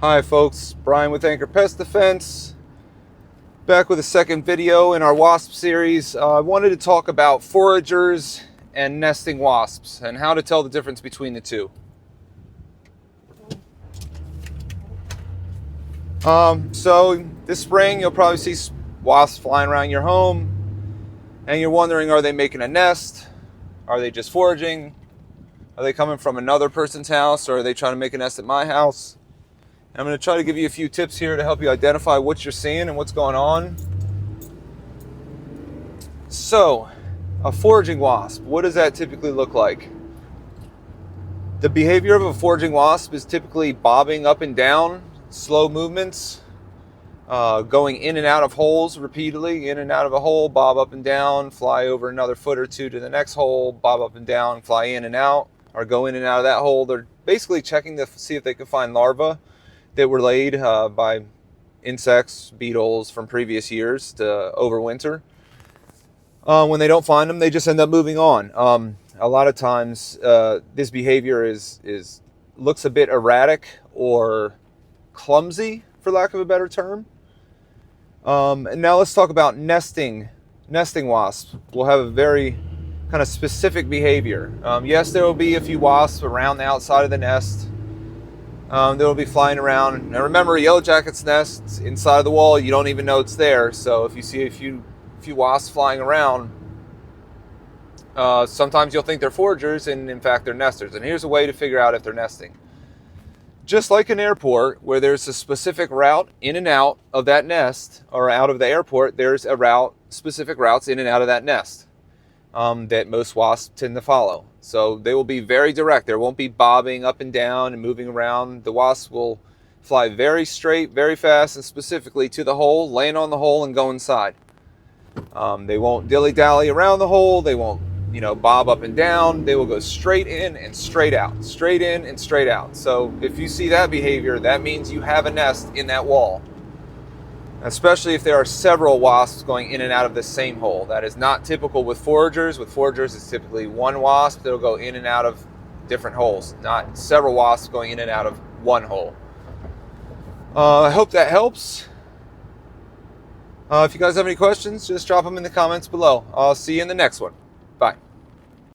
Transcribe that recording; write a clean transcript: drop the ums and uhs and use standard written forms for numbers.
Hi folks, Brian with Anchor Pest Defense, back with a second video in our wasp series. I wanted to talk about foragers and nesting wasps and how to tell the difference between the two. So this spring you'll probably see wasps flying around your home and you're wondering, are they making a nest? Are they just foraging? Are they coming from another person's house, or are they trying to make a nest at my house? I'm going to try to give you a few tips here to help you identify what you're seeing and what's going on. So, a foraging wasp, what does that typically look like? The behavior of a foraging wasp is typically bobbing up and down, slow movements, going in and out of holes repeatedly, in and out of a hole, bob up and down, fly over another foot or two to the next hole, bob up and down, fly in and out, or go in and out of that hole. They're basically checking to see if they can find larvae that were laid by insects, beetles from previous years to overwinter. When they don't find them, they just end up moving on. A lot of times, this behavior looks a bit erratic or clumsy, for lack of a better term. And now let's talk about nesting wasps. Will have a very kind of specific behavior. Yes, there will be a few wasps around the outside of the nest. They'll be flying around. Now remember, a yellow jacket's nest inside of the wall, you don't even know it's there. So if you see a few wasps flying around, sometimes you'll think they're foragers, and in fact they're nesters. And here's a way to figure out if they're nesting. Just like an airport, where there's a specific route in and out of that nest, or out of the airport, there's specific routes in and out of that nest that most wasps tend to follow. So they will be very direct. There won't be bobbing up and down and moving around. The wasps will fly very straight, very fast, and specifically to the hole, land on the hole, and go inside. They won't dilly-dally around the hole. They won't, bob up and down. They will go straight in and straight out, straight in and straight out. So if you see that behavior, that means you have a nest in that wall. Especially if there are several wasps going in and out of the same hole. That is not typical with foragers. With foragers, it's typically one wasp that'll go in and out of different holes, not several wasps going in and out of one hole. I hope that helps. If you guys have any questions, just drop them in the comments below. I'll see you in the next one. Bye.